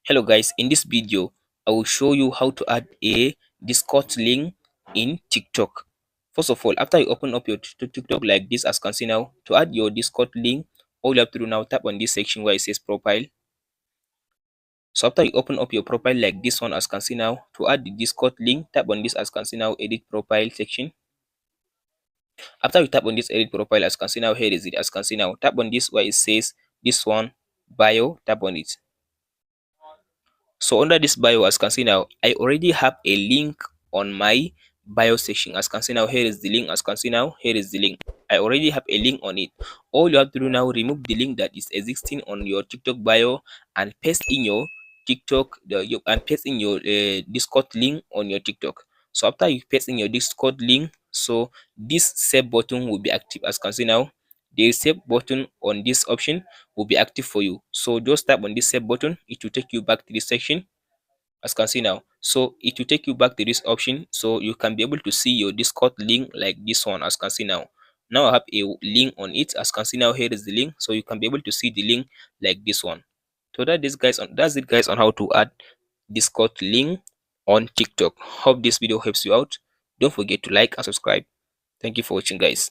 Hello guys, in this video I will show you how to add a Discord link in TikTok. First of all, after you open up your TikTok like this, as you can see now, to add your Discord link, all you have to do now, tap on this section where it says profile. So after you open up your profile like this one, as you can see now, to add the Discord link, tap on this, as you can see now, edit profile section. After you tap on this edit profile, as you can see now, here is it. As you can see now, tap on this where it says this one bio, tap on it. So under this bio, as you can see now, I already have a link on my bio section. As you can see now, here is the link. As you can see now, here is the link. I already have a link on it. All you have to do now, remove the link that is existing on your TikTok bio and paste in your and paste in your Discord link on your TikTok. So after you paste in your Discord link, so this save button will be active. As you can see now, the save button on this option will be active for you. So just tap on this save button, it will take you back to this section, as you can see now. So it will take you back to this option, so you can be able to see your Discord link like this one, as you can see now. Now I have a link on it, as you can see now, here is the link, so you can be able to see the link like this one. So that's it guys on how to add Discord link on TikTok. Hope this video helps you out. Don't forget to like and subscribe. Thank you for watching guys.